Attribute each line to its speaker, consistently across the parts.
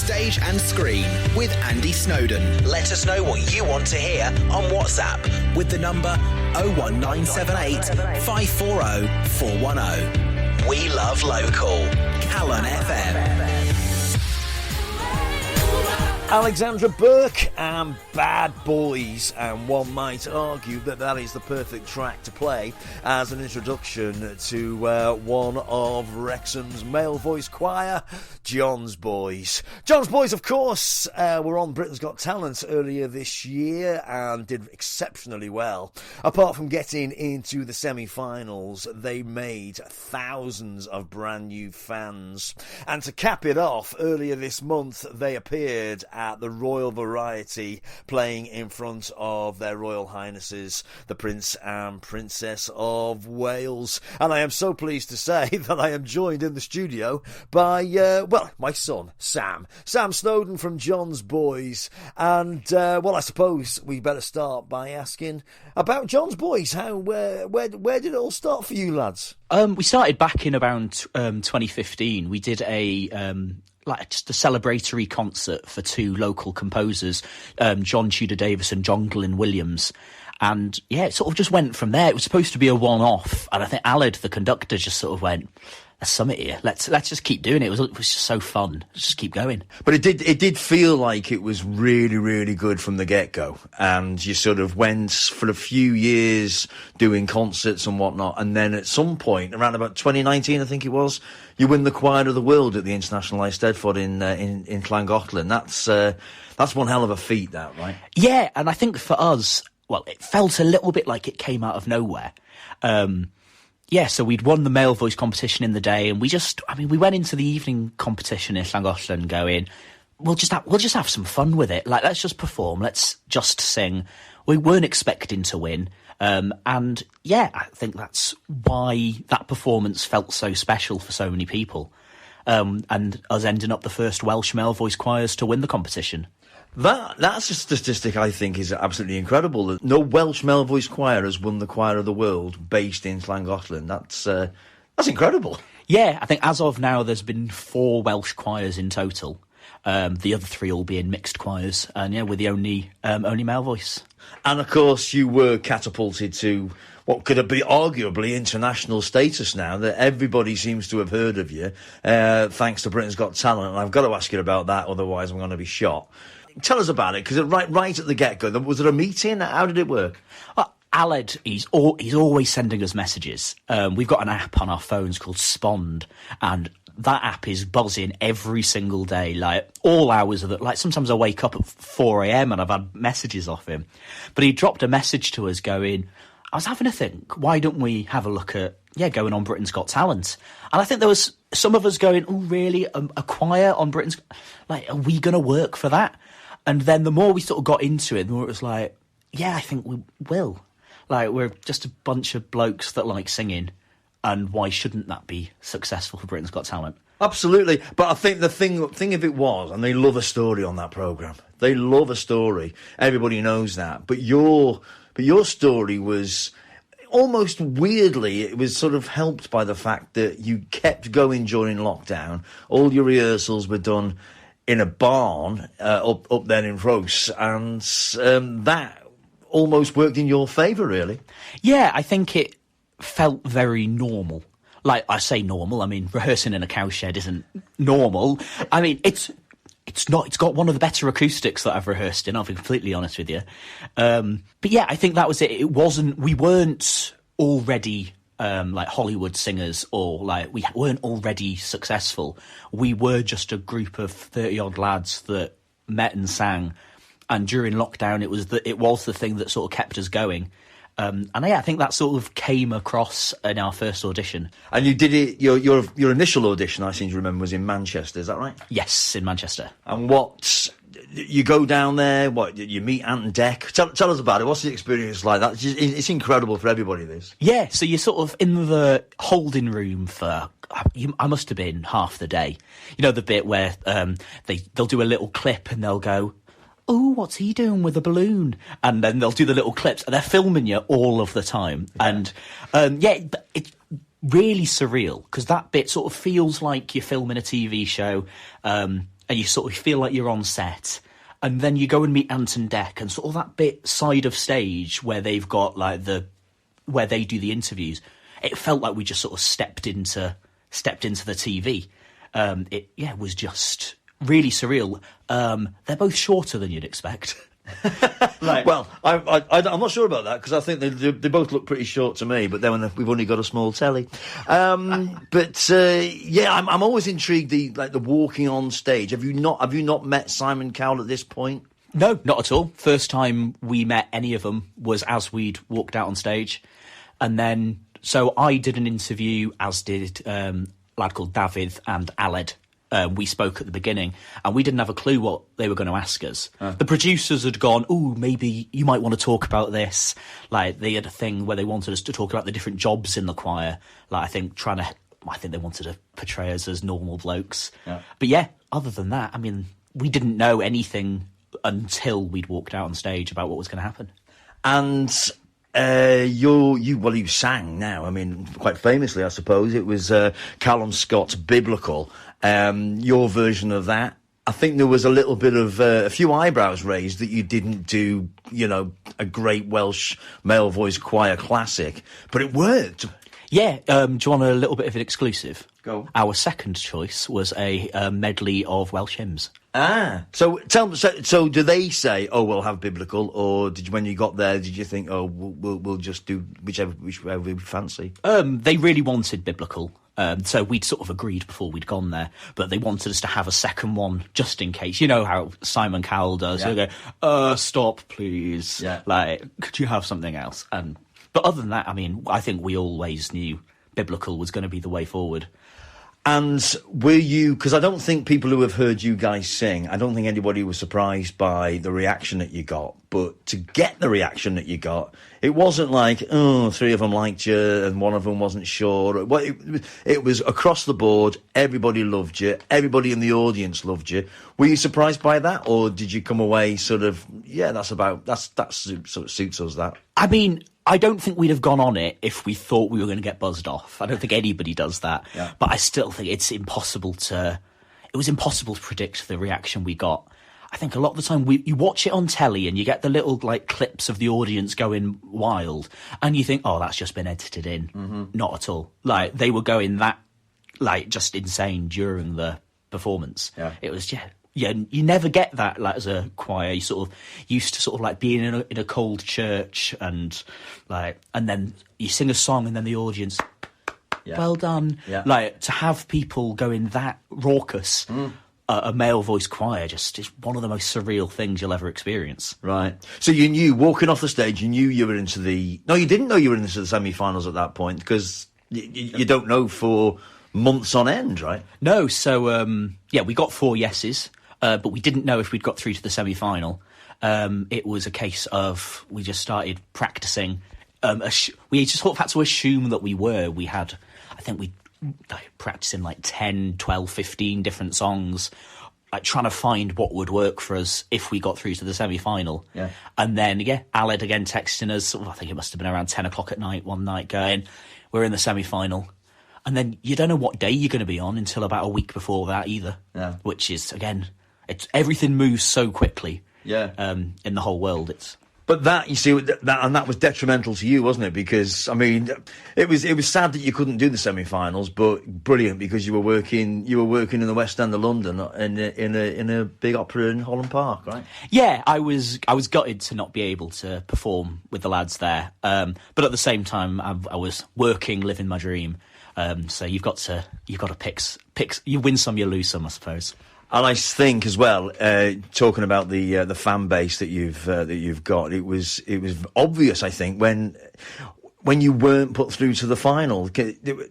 Speaker 1: Stage and Screen with Andy Snowden. Let us know what you want to hear on WhatsApp with the number 01978 540 410. We love local. Calon FM.
Speaker 2: Alexandra Burke and Bad Boys, and one might argue that that is the perfect track to play as an introduction to one of Wrexham's male voice choir, John's Boys. John's Boys, of course, were on Britain's Got Talent earlier this year and did exceptionally well. Apart from getting into the semi-finals, they made thousands of brand new fans. And to cap it off, earlier this month, they appeared at the Royal Variety, playing in front of their Royal Highnesses, the Prince and Princess of Wales. And I am so pleased to say that I am joined in the studio by, my son, Sam. Sam Snowden from John's Boys. And, I suppose we better start by asking about John's Boys. Where did it all start for you lads?
Speaker 3: We started back in around 2015. We did just a celebratory concert for two local composers, John Tudor Davis and John Glyn Williams. And yeah, it sort of just went from there. It was supposed to be a one-off, and I think Aled, the conductor, just sort of went, "There's something here. Let's just keep doing it." It was just so fun. Let's just keep going.
Speaker 2: But it did feel like it was really, really good from the get-go. And you sort of went for a few years doing concerts and whatnot. And then at some point, around about 2019, I think it was, you win the Choir of the World at the International Eisteddfod in Llangollen. That's one hell of a feat, that, right?
Speaker 3: Yeah, and I think for us, it felt a little bit like it came out of nowhere. So we'd won the male voice competition in the day, and we went into the evening competition in Llangollen going, we'll just have some fun with it. Like, let's just perform, let's just sing. We weren't expecting to win. I think that's why that performance felt so special for so many people. And us ending up the first Welsh male voice choirs to win the competition.
Speaker 2: That's a statistic I think is absolutely incredible. That no Welsh male voice choir has won the Choir of the World based in Llangollen. That's incredible.
Speaker 3: Yeah, I think as of now there's been 4 Welsh choirs in total. The other 3 all being mixed choirs, and we're the only male voice.
Speaker 2: And of course, you were catapulted to what could be arguably international status now, that everybody seems to have heard of you, thanks to Britain's Got Talent. And I've got to ask you about that, otherwise I'm going to be shot. Tell us about it, because right at the get-go, was there a meeting? How did it work?
Speaker 3: Aled, he's always sending us messages. We've got an app on our phones called Spond, and that app is buzzing every single day, like all hours of it. Like sometimes I wake up at 4 a.m. and I've had messages off him. But he dropped a message to us going, I was having a think, why don't we have a look at, going on Britain's Got Talent? And I think there was some of us going, oh, really? A choir on Britain's... Like, are we going to work for that? And then the more we sort of got into it, the more it was like, yeah, I think we will. Like, we're just a bunch of blokes that like singing, and why shouldn't that be successful for Britain's Got Talent?
Speaker 2: Absolutely. But I think the thing of it was, and they love a story on that programme. They love a story. Everybody knows that. But your story was... almost weirdly, it was sort of helped by the fact that you kept going during lockdown. All your rehearsals were done in a barn up there in Rose, and that almost worked in your favour, really.
Speaker 3: Yeah, I think it felt very normal. Like, I say normal, I mean, rehearsing in a cowshed isn't normal. I mean, it's not. It's got one of the better acoustics that I've rehearsed in, I'll be completely honest with you. But yeah, I think that was it. We weren't already like Hollywood singers, or like we weren't already successful. We were just a group of 30-odd lads that met and sang. And during lockdown, it was the thing that sort of kept us going. I think that sort of came across in our first audition.
Speaker 2: And you did it. Your initial audition, I seem to remember, was in Manchester. Is that right?
Speaker 3: Yes, in Manchester.
Speaker 2: And you go down there? What, you meet Ant and Dec? Tell us about it. What's the experience like? It's incredible for everybody. This.
Speaker 3: Yeah. So you're sort of in the holding room for. I must have been half the day. You know the bit where they'll do a little clip and they'll go, oh, what's he doing with a balloon? And then they'll do the little clips, and they're filming you all of the time. Yeah. And, it's really surreal, because that bit sort of feels like you're filming a TV show, and and you sort of feel like you're on set. And then you go and meet Ant and Dec, and sort of that bit side of stage where they've got like where they do the interviews. It felt like we just sort of stepped into the TV. It was just really surreal. They're both shorter than you'd expect.
Speaker 2: Well, I'm not sure about that, because I think they both look pretty short to me. But then we've only got a small telly. I'm always intrigued. The walking on stage. Have you not met Simon Cowell at this point?
Speaker 3: No, not at all. First time we met any of them was as we'd walked out on stage, and then so I did an interview, as did a lad called David and Aled. We spoke at the beginning, and we didn't have a clue what they were going to ask us. The producers had gone, "Ooh, maybe you might want to talk about this." Like, they had a thing where they wanted us to talk about the different jobs in the choir. Like, I think they wanted to portray us as normal blokes. Yeah. But yeah, other than that, I mean, we didn't know anything until we'd walked out on stage about what was going to happen.
Speaker 2: And you sang now. I mean, quite famously, I suppose it was Calon Scott's "Biblical." Your version of that, I think there was a little bit of a few eyebrows raised that you didn't do, a great Welsh male voice choir classic, but it worked.
Speaker 3: Yeah, do you want a little bit of an exclusive?
Speaker 2: Go.
Speaker 3: Our second choice was a medley of Welsh hymns.
Speaker 2: So tell me, so do they say, "Oh, we'll have Biblical," or when you got there, did you think, "Oh, we'll just do whichever we fancy"?
Speaker 3: They really wanted Biblical. So we'd sort of agreed before we'd gone there, but they wanted us to have a second one just in case. You know how Simon Cowell does. Yeah. He'll go, "Stop, please. Yeah. Like, could you have something else?" But other than that, I mean, I think we always knew Biblical was going to be the way forward.
Speaker 2: And were you, because I don't think people who have heard you guys sing, I don't think anybody was surprised by the reaction that you got. But to get the reaction that you got, it wasn't like, "Oh, three of them liked you and one of them wasn't sure." Well, it was across the board. Everybody loved you. Everybody in the audience loved you. Were you surprised by that, or did you come away sort of, that sort of suits us, that?
Speaker 3: I mean, I don't think we'd have gone on it if we thought we were going to get buzzed off. I don't think anybody does that. Yeah. But I still think it was impossible to predict the reaction we got. I think a lot of the time you watch it on telly and you get the little clips of the audience going wild, and you think, "Oh, that's just been edited in." Mm-hmm. Not at all. Like, they were going that just insane during the performance. Yeah. It was you never get that as a choir. You sort of used to being in a cold church and then you sing a song and then the audience, "Well done." Yeah. To have people going that raucous. A male voice choir just is one of the most surreal things you'll ever experience.
Speaker 2: Right. So you knew, walking off the stage, you knew you were into the... No, you didn't know you were into the semi-finals at that point, because you don't know for months on end, right?
Speaker 3: No, so, we got 4 yeses, but we didn't know if we'd got through to the semi-final. It was a case of we just started practising. We just sort of had to assume that we were. We had... I think we... practicing 10, 12, 15 different songs, trying to find what would work for us if we got through to the semi-final. Yeah. And then, Aled again texting us, I think it must have been around 10 o'clock at night one night, going, "We're in the semi-final." And then you don't know what day you're going to be on until about a week before that either. Yeah. Which is, again, everything moves so quickly. Yeah. In the whole world,
Speaker 2: But that, you see, that was detrimental to you, wasn't it? Because, I mean, it was sad that you couldn't do the semi-finals, but brilliant because you were working in the West End of London in a big opera in Holland Park, right?
Speaker 3: Yeah, I was gutted to not be able to perform with the lads there, but at the same time, I was working, living my dream. So you've got to pick. You win some, you lose some, I suppose.
Speaker 2: And I think as well, talking about the fan base that you've got, it was obvious. I think when you weren't put through to the final,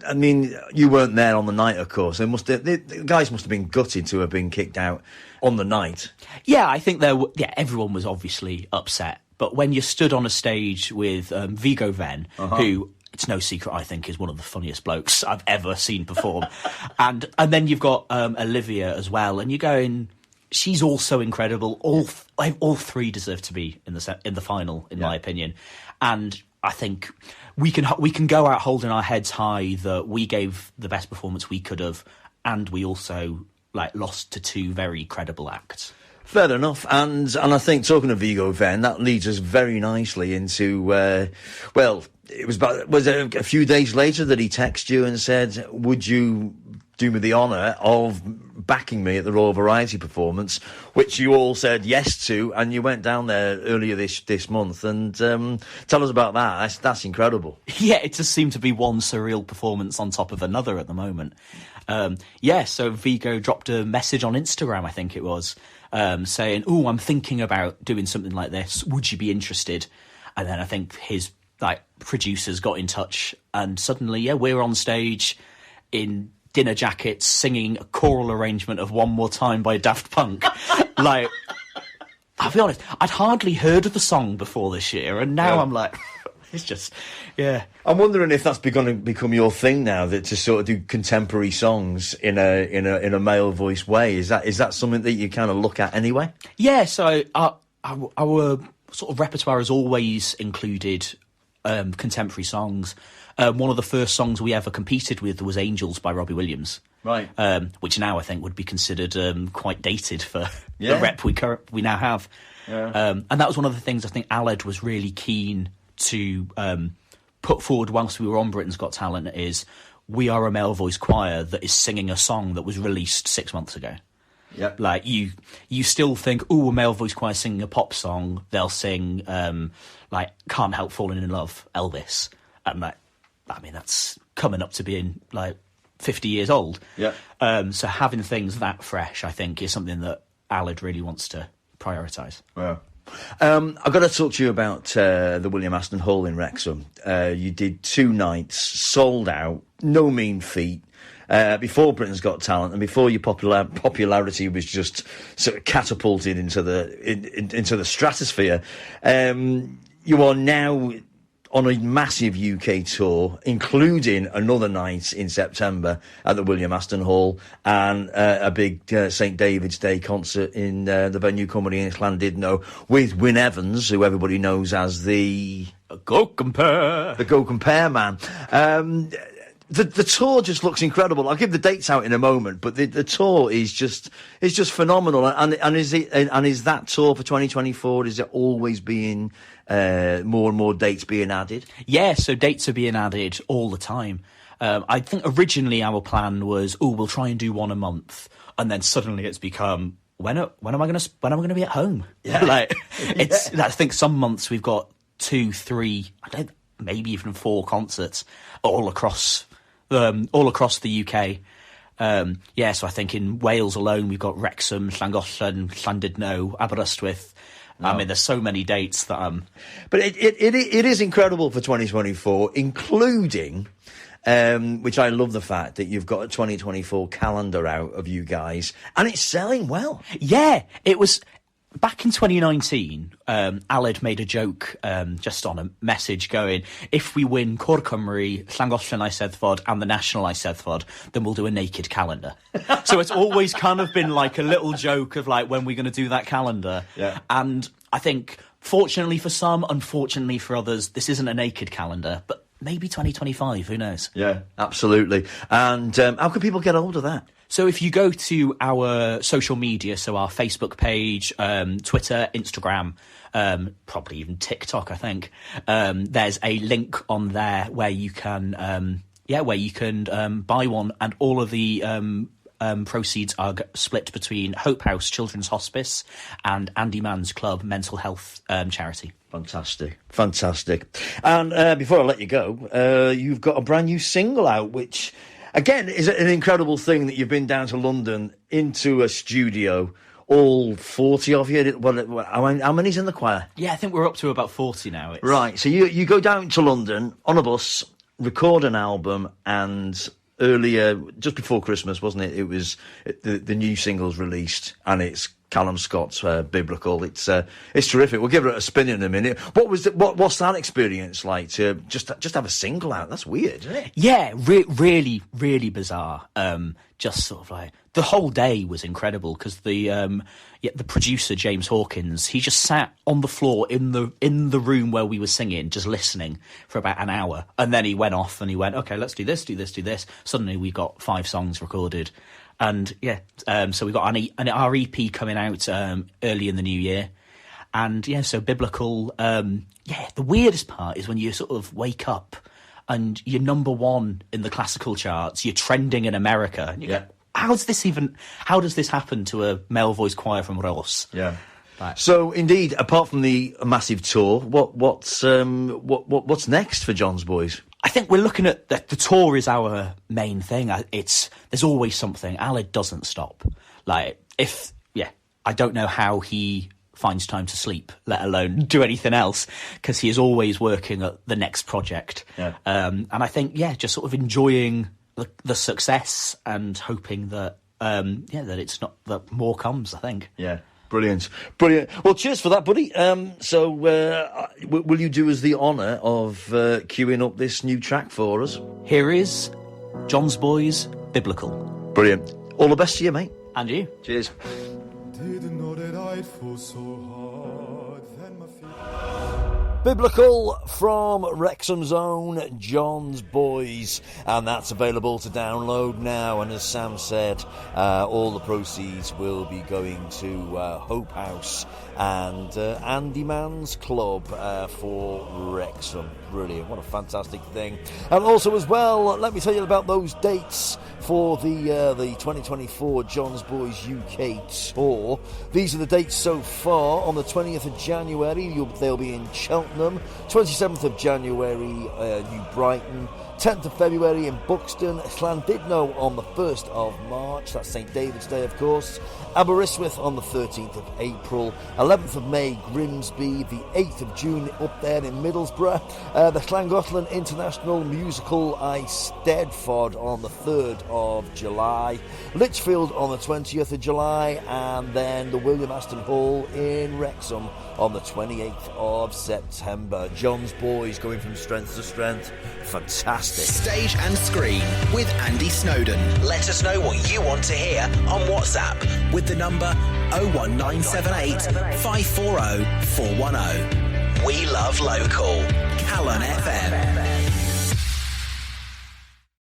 Speaker 2: I mean, you weren't there on the night, of course. The guys must have been gutted to have been kicked out on the night.
Speaker 3: Yeah, I think everyone was obviously upset. But when you stood on a stage with Vigo Venn, who, it's no secret, I think, is one of the funniest blokes I've ever seen perform. and then you've got Olivia as well, and you're going, she's also incredible. All three deserve to be in the final, in my opinion. And I think we can go out holding our heads high that we gave the best performance we could have, and we also lost to two very credible acts.
Speaker 2: Fair enough, and I think, talking of Vigo Ven, that leads us very nicely into, it was a few days later that he texted you and said, would you do me the honour of backing me at the Royal Variety performance, which you all said yes to, and you went down there earlier this month, and tell us about that. That's incredible.
Speaker 3: Yeah, it just seemed to be one surreal performance on top of another at the moment. So Vigo dropped a message on Instagram, I think it was, saying, I'm thinking about doing something like this. Would you be interested? And then I think his producers got in touch, and suddenly, we're on stage in dinner jackets singing a choral arrangement of One More Time by Daft Punk. I'll be honest, I'd hardly heard of the song before this year, and now I'm like... It's just,
Speaker 2: I'm wondering if that's going to become your thing now, that to sort of do contemporary songs in a male voice way. Is that something that you kind of look at anyway?
Speaker 3: Yeah. So our sort of repertoire has always included contemporary songs. One of the first songs we ever competed with was "Angels" by Robbie Williams.
Speaker 2: Right.
Speaker 3: Which now I think would be considered quite dated for the rep we now have. Yeah. And that was one of the things I think Aled was really keen to put forward whilst we were on Britain's Got Talent, is we are a male voice choir that is singing a song that was released 6 months ago.
Speaker 2: Yep.
Speaker 3: You still think, a male voice choir singing a pop song, they'll sing Can't Help Falling in Love, Elvis. And that's coming up to being 50 years old.
Speaker 2: Yeah.
Speaker 3: So having things that fresh, I think, is something that Aled really wants to prioritise.
Speaker 2: Wow. I've got to talk to you about the William Aston Hall in Wrexham. You did 2 nights, sold out, no mean feat. Before Britain's Got Talent, and before your popularity was just sort of catapulted into the stratosphere, you are now on a massive UK tour, including another night in September at the William Aston Hall, and a big St David's Day concert in the venue Cymru in Llandudno with Wyn Evans, who everybody knows as the
Speaker 3: Go Compare
Speaker 2: man. The tour just looks incredible. I'll give the dates out in a moment, but the tour is just phenomenal. And is that tour for 2024? Is it always being more and more dates being added?
Speaker 3: Yeah, so dates are being added all the time. I think originally our plan was, we'll try and do one a month, and then suddenly it's become, when am I going to be at home?
Speaker 2: Yeah.
Speaker 3: I think some months we've got 2, 3, maybe even 4 concerts all across the UK. So I think in Wales alone we've got Wrexham, Llangollen, Llandudno, Aberystwyth. No. I mean, there's so many dates that
Speaker 2: But it is incredible for 2024, including, which I love the fact that you've got a 2024 calendar out of you guys, and it's selling well.
Speaker 3: Yeah, it was... Back in 2019, Aled made a joke just on a message going, if we win Cor Cymru, Llangollen Eisteddfod and the National Eisteddfod, then we'll do a naked calendar. So it's always kind of been like a little joke of when we're going to do that calendar.
Speaker 2: Yeah.
Speaker 3: And I think, fortunately for some, unfortunately for others, this isn't a naked calendar, but maybe 2025, who knows?
Speaker 2: Yeah, absolutely. And how can people get hold of that?
Speaker 3: So if you go to our social media, so our Facebook page, Twitter, Instagram, probably even TikTok, I think, there's a link on there where you can, buy one, and all of the proceeds are split between Hope House Children's Hospice and Andy Mann's Club mental health charity.
Speaker 2: Fantastic. And before I let you go, you've got a brand new single out, which... Again, is it an incredible thing that you've been down to London into a studio, all 40 of you? How many's in the choir?
Speaker 3: Yeah, I think we're up to about 40 now.
Speaker 2: Right, so you go down to London on a bus, record an album, and earlier, just before Christmas, wasn't it? It was the new single's released, and it's Callum Scott's Biblical. It's terrific. We'll give it a spin in a minute. What's that experience like to just have a single out? That's weird, isn't it?
Speaker 3: Yeah, really, really bizarre. Just sort of the whole day was incredible because the producer James Hawkins, he just sat on the floor in the room where we were singing, just listening for about an hour, and then he went off and he went, okay, let's do this. Suddenly we got 5 songs recorded. And so we've got our EP coming out early in the new year. And so Biblical, the weirdest part is when you sort of wake up and you're number one in the classical charts, you're trending in America, and you go, how does this happen to a male voice choir from Ross?
Speaker 2: Yeah.
Speaker 3: Right.
Speaker 2: So, indeed, apart from the massive tour, what's next for John's Boys?
Speaker 3: I think we're looking at the tour is our main thing. There's always something. Aled doesn't stop. I don't know how he finds time to sleep, let alone do anything else, because he is always working at the next project.
Speaker 2: Yeah.
Speaker 3: And I think, just sort of enjoying the success and hoping that, that it's not, that more comes, I think.
Speaker 2: Yeah. Brilliant. Well, cheers for that, buddy. So, will you do us the honour of queuing up this new track for us?
Speaker 3: Here is John's Boys, Biblical.
Speaker 2: Brilliant. All the best to you, mate.
Speaker 3: And you.
Speaker 2: Cheers.
Speaker 4: Didn't know that I'd fall so hard. Then my feet...
Speaker 2: Biblical from Wrexham's own John's Boys, and that's available to download now. And as Sam said, all the proceeds will be going to Hope House and Andy Mann's club for Wrexham. Brilliant. What a fantastic thing. And also as well, let me tell you about those dates for the 2024 John's Boys UK tour. These are the dates so far. On the 20th of January, they'll be in Cheltenham. 27th of January, New Brighton. 10th of February in Buxton, Llandudno on the 1st of March, that's St David's Day of course, Aberystwyth on the 13th of April, 11th of May Grimsby, the 8th of June up there in Middlesbrough, the Llangollen International Musical Eisteddfod on the 3rd of July, Lichfield on the 20th of July, and then the William Aston Hall in Wrexham on the 28th of September. John's Boys going from strength to strength. Fantastic.
Speaker 1: Stage and Screen with Andy Snowden. Let us know what you want to hear on WhatsApp with the number 01978 540 410. We love local. Calon FM.